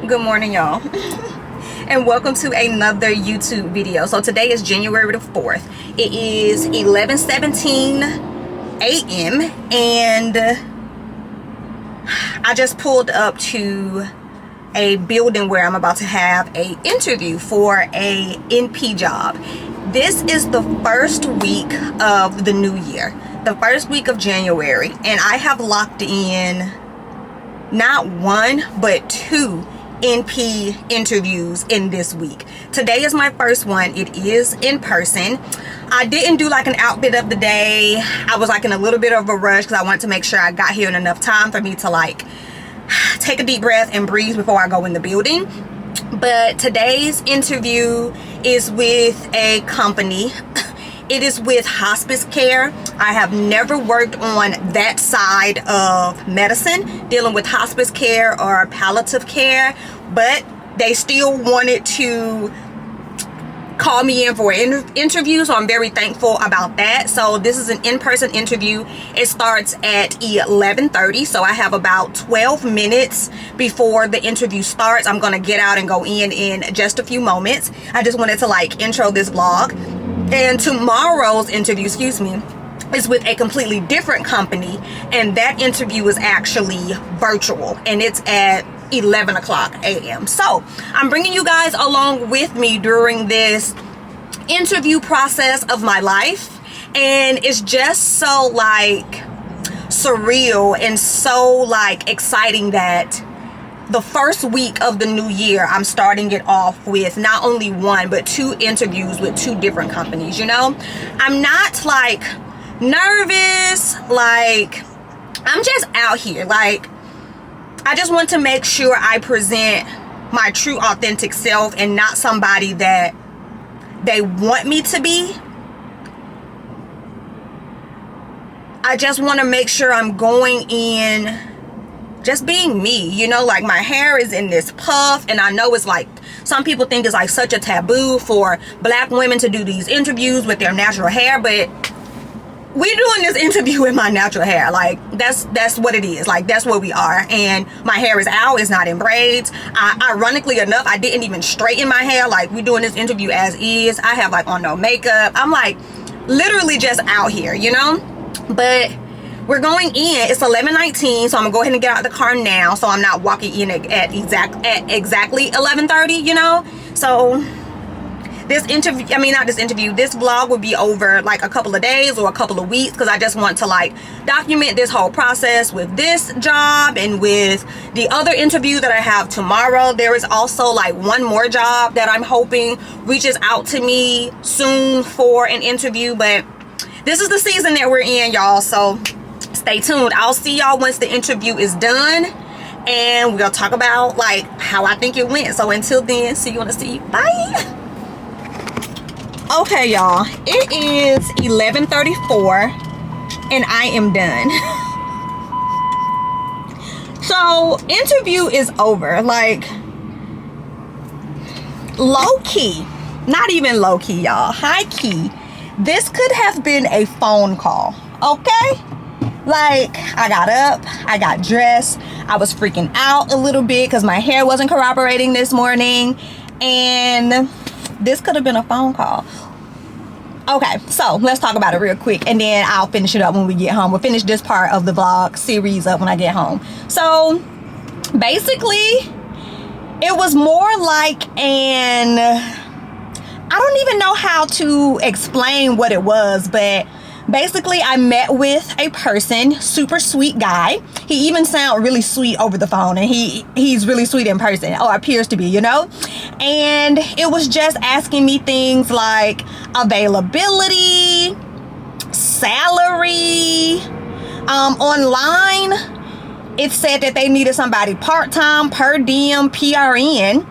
Good morning, y'all. And welcome to another YouTube video. So today is January the 4th. It is 11:17 a.m. and I just pulled up to a building where I'm about to have a interview for a NP job. This is the first week of the new year, the first week of January, and I have locked in not one but two NP interviews in this week. Today is my first one. It is in person. I didn't do like an outfit of the day. I was like in a little bit of a rush because I wanted to make sure I got here in enough time for me to like take a deep breath and breathe before I go in the building. But today's interview is with a company. It is with hospice care. I have never worked on that side of medicine, dealing with hospice care or palliative care, but they still wanted to call me in for an interview, so I'm very thankful about that. So this is an in-person interview. It starts at 11:30, so I have about 12 minutes before the interview starts. I'm gonna get out and go in just a few moments. I just wanted to like intro this vlog. And tomorrow's interview, is with a completely different company, and that interview is actually virtual, and it's at 11 o'clock a.m. So I'm bringing you guys along with me during this interview process of my life, and it's just so like surreal and so like exciting that the first week of the new year, I'm starting it off with not only one, but two interviews with two different companies, you know? I'm not like nervous, like I'm just out here. Like, I just want to make sure I present my true authentic self and not somebody that they want me to be. I just want to make sure I'm going in just being me, you know? Like, my hair is in this puff, and I know it's like some people think it's like such a taboo for black women to do these interviews with their natural hair, but we're doing this interview with my natural hair. Like, that's what it is. Like, that's what we are. And my hair is out. It's not in braids. Ironically enough, I didn't even straighten my hair. Like, we're doing this interview as is. I have like on no makeup. I'm like literally just out here, you know? But we're going in. It's 11:19, so I'm gonna go ahead and get out of the car now, so I'm not walking in at exactly 11:30, you know? So this interview, this vlog will be over like a couple of days or a couple of weeks, because I just want to like document this whole process with this job and with the other interview that I have tomorrow. There is also like one more job that I'm hoping reaches out to me soon for an interview, but this is the season that we're in, y'all, so stay tuned. I'll see y'all once the interview is done, and we'll talk about like how I think it went. So until then, see you on the seat. Bye. Okay, y'all, it is 11:34 and I am done. So interview is over. Like, low-key, not even low-key, y'all, high-key, this could have been a phone call, okay? Like, I got up, I got dressed, I was freaking out a little bit because my hair wasn't cooperating this morning, and this could have been a phone call. Okay, so let's talk about it real quick, and then I'll finish it up when we get home. We'll finish this part of the vlog series up when I get home. So basically, it was more like I don't even know how to explain what it was, but basically I met with a person, super sweet guy. He even sounded really sweet over the phone, and he's really sweet in person, or appears to be, you know? And it was just asking me things like availability, salary. Online, it said that they needed somebody part-time, per diem, PRN.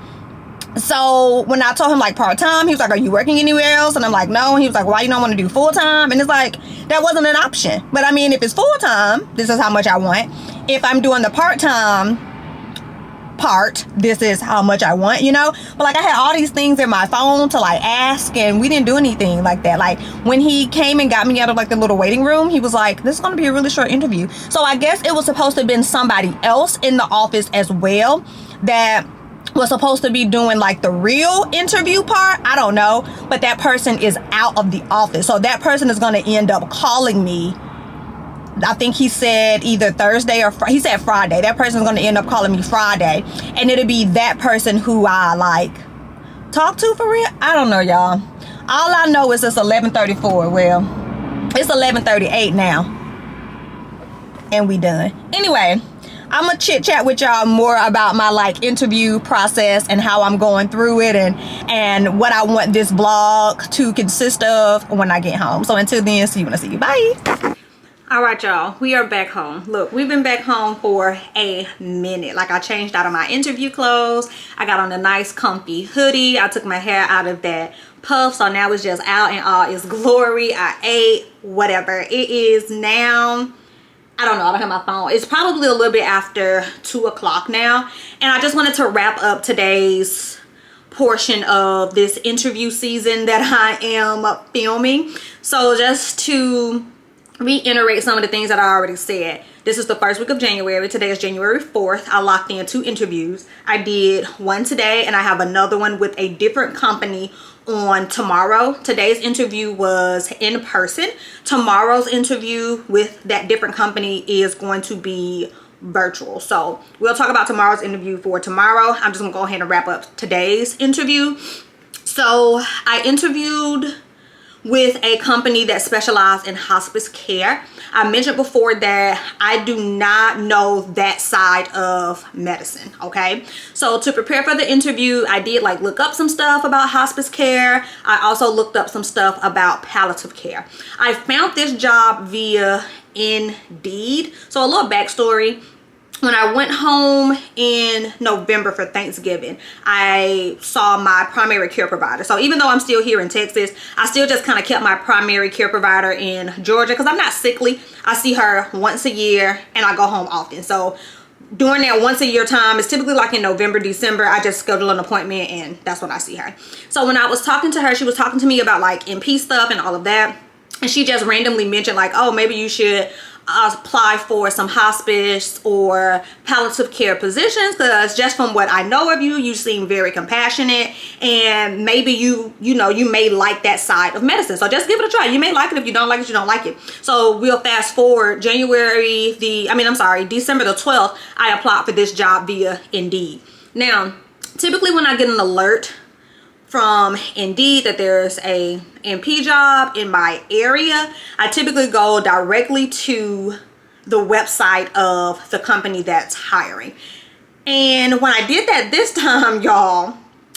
So when I told him like part-time, he was like, are you working anywhere else? And I'm like, no. And he was like, why you don't want to do full-time? And it's like, that wasn't an option. But I mean, if it's full-time, this is how much I want. If I'm doing the part-time part, this is how much I want, you know? But like, I had all these things in my phone to like ask, and we didn't do anything like that. Like, when he came and got me out of like the little waiting room, he was like, this is going to be a really short interview. So I guess it was supposed to have been somebody else in the office as well that was supposed to be doing like the real interview part. I don't know, but that person is out of the office, so that person is going to end up calling me. I think he said either Thursday or he said Friday. That person's going to end up calling me Friday, and it'll be that person who I like talk to for real. I don't know, y'all. All I know is it's 11:34. Well, it's 11:38 now, and we done. Anyway, I'm gonna chit chat with y'all more about my like interview process and how I'm going through it, and what I want this vlog to consist of when I get home. So until then, see you when I see you. Bye. All right, y'all, we are back home. Look, we've been back home for a minute. Like, I changed out of my interview clothes. I got on a nice comfy hoodie. I took my hair out of that puff, so now it's just out in all its glory. I ate, whatever. It is now, I don't know, I don't have my phone. It's probably a little bit after 2 o'clock now. And I just wanted to wrap up today's portion of this interview season that I am filming. So just to reiterate some of the things that I already said. This is the first week of January. Today is January 4th. I locked in 2 interviews. I did one today, and I have another one with a different company on tomorrow. Today's interview was in person. Tomorrow's interview with that different company is going to be virtual. So we'll talk about tomorrow's interview for tomorrow. I'm just gonna go ahead and wrap up today's interview. So I interviewed with a company that specializes in hospice care. I mentioned before that I do not know that side of medicine, okay? So to prepare for the interview, I did like look up some stuff about hospice care. I also looked up some stuff about palliative care. I found this job via Indeed. So a little backstory. When I went home in November for Thanksgiving, I saw my primary care provider. So even though I'm still here in Texas, I still just kind of kept my primary care provider in Georgia because I'm not sickly. I see her once a year and I go home often. So during that once a year time, it's typically like in November, December, I just schedule an appointment and that's when I see her. So when I was talking to her, she was talking to me about like NP stuff and all of that. And she just randomly mentioned like, oh, maybe you should apply for some hospice or palliative care positions, because just from what I know of you, you seem very compassionate, and maybe you may like that side of medicine. So just give it a try. You may like it. If you don't like it, you don't like it. So we'll fast forward December the 12th, I applied for this job via Indeed. Now, typically when I get an alert from Indeed that there's a NP job in my area, I typically go directly to the website of the company that's hiring. And when I did that this time, y'all,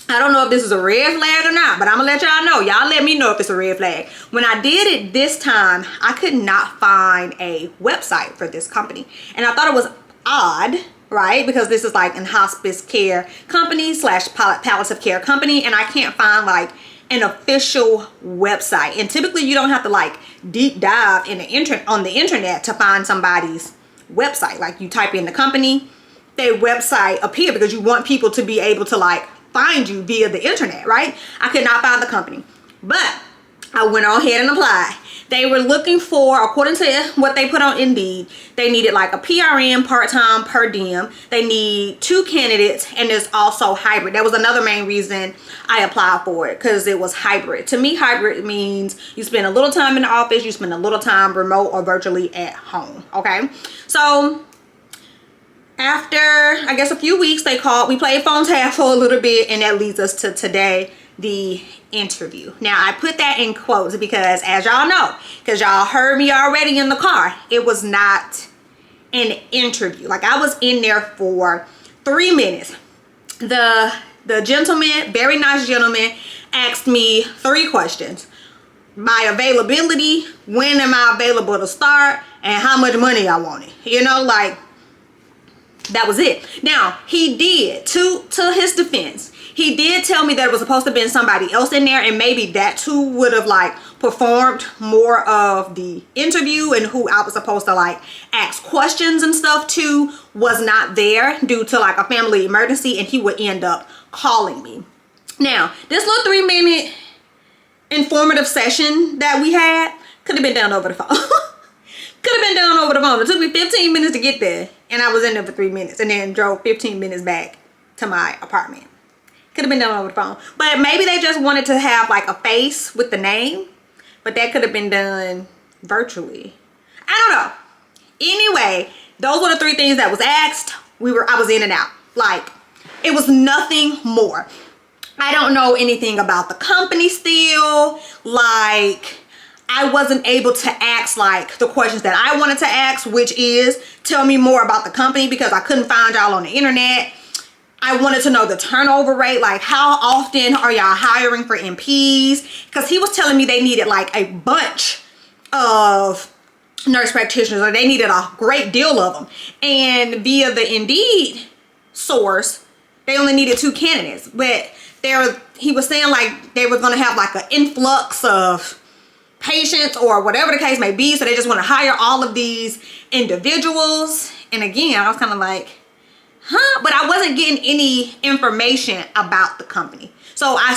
I don't know if this is a red flag or not, but I'm gonna let y'all know. Y'all let me know if it's a red flag. When I did it this time, I could not find a website for this company. And I thought it was odd, right? Because this is like an hospice care company / palliative care company, and I can't find like an official website. And typically you don't have to like deep dive in on the internet to find somebody's website. Like you type in the company, their website appear because you want people to be able to like find you via the internet, right? I could not find the company, but I went on ahead and applied. They were looking for, according to what they put on Indeed, they needed like a PRN, part-time, per diem. They need 2 candidates, and there's also hybrid. That was another main reason I applied for it, because it was hybrid. To me, hybrid means you spend a little time in the office, you spend a little time remote or virtually at home, okay? So after, I guess, a few weeks, they called. We played phone tag for a little bit, and that leads us to today, the interview. Now I put that in quotes because, as y'all know, because y'all heard me already in the car, it was not an interview. Like, I was in there for 3 minutes. The gentleman, very nice gentleman, asked me 3 questions: my availability, when am I available to start, and how much money I wanted. You know, like, that was it. Now, he did, to his defense, he did tell me that it was supposed to have been somebody else in there, and maybe that too would have like performed more of the interview, and who I was supposed to like ask questions and stuff to was not there due to like a family emergency, and he would end up calling me. Now, this little 3-minute informative session that we had could have been done over the phone. Could have been done over the phone. It took me 15 minutes to get there, and I was in there for 3 minutes, and then drove 15 minutes back to my apartment. Could have been done over the phone. But maybe they just wanted to have like a face with the name. But that could have been done virtually. I don't know. Anyway, those were the 3 things that was asked. I was in and out. Like, it was nothing more. I don't know anything about the company still. Like, I wasn't able to ask like the questions that I wanted to ask, which is tell me more about the company, because I couldn't find y'all on the internet. I wanted to know the turnover rate, like how often are y'all hiring for NPs? Because he was telling me they needed like a bunch of nurse practitioners, or they needed a great deal of them. And via the Indeed source, they only needed 2 candidates. But he was saying like they were going to have like an influx of patients or whatever the case may be. So they just want to hire all of these individuals. And again, I was kind of like, huh? But I wasn't getting any information about the company. So I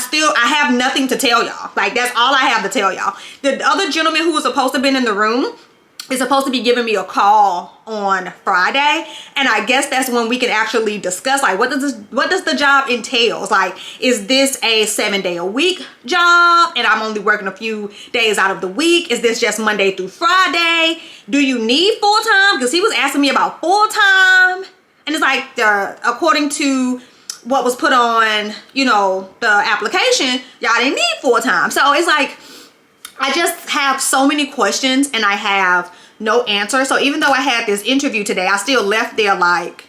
have nothing to tell y'all. Like, that's all I have to tell y'all. The other gentleman who was supposed to have been in the room is supposed to be giving me a call on Friday. And I guess that's when we can actually discuss, like, what does the job entails? Like, is this a 7-day-a-week job and I'm only working a few days out of the week? Is this just Monday through Friday? Do you need full-time? Because he was asking me about full-time. And it's like, according to what was put on, you know, the application, y'all didn't need full-time. So it's like, I just have so many questions and I have no answer. So even though I had this interview today, I still left there like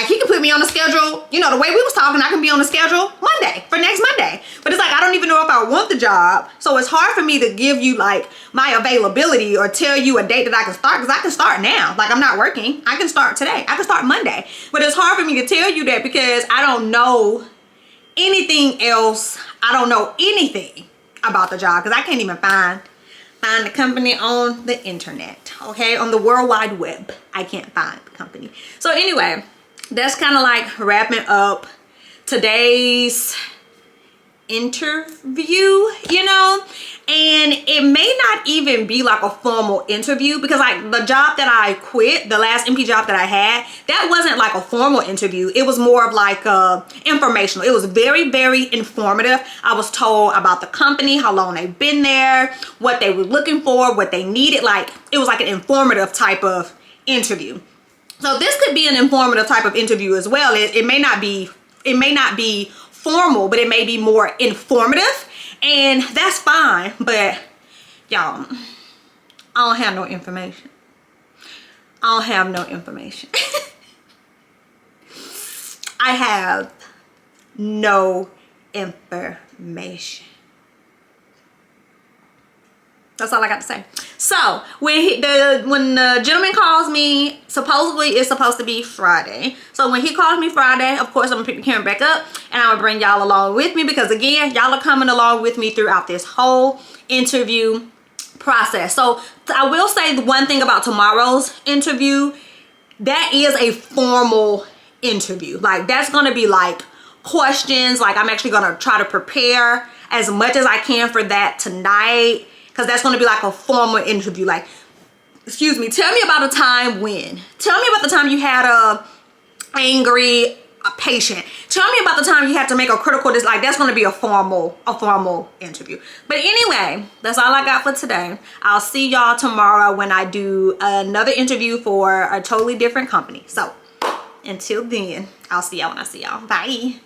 he can put me on the schedule. You know, the way we was talking, I can be on the schedule Monday, for next Monday. But it's like, I don't even know if I want the job. So it's hard for me to give you like my availability or tell you a date that I can start, because I can start now. Like, I'm not working. I can start today. I can start Monday. But it's hard for me to tell you that because I don't know anything else. I don't know anything about the job because I can't even find the company on the internet. Okay, on the World Wide Web, I can't find the company. So anyway, that's kind of like wrapping up today's interview, you know. And it may not even be like a formal interview, because like the job that I quit, the last MP job that I had, that wasn't like a formal interview. It was more of like informational. It was very, very informative. I was told about the company, how long they've been there, what they were looking for, what they needed. Like, it was like an informative type of interview. So this could be an informative type of interview as well. It may not be formal, but it may be more informative. And that's fine, but y'all, I don't have no information. I don't have no information. I have no information. That's all I got to say. So when the gentleman calls me, supposedly it's supposed to be Friday. So when he calls me Friday, of course I'm gonna pick the camera back up and I'm gonna bring y'all along with me, because again, y'all are coming along with me throughout this whole interview process. So I will say the one thing about tomorrow's interview, that is a formal interview. Like, that's gonna be like questions. Like, I'm actually gonna try to prepare as much as I can for that tonight, because that's going to be like a formal interview. Like, excuse me, tell me about a time when. Tell me about the time you had a angry patient. Tell me about the time you had to make a critical decision. Like, that's going to be a formal interview. But anyway, that's all I got for today. I'll see y'all tomorrow when I do another interview for a totally different company. So until then, I'll see y'all when I see y'all. Bye.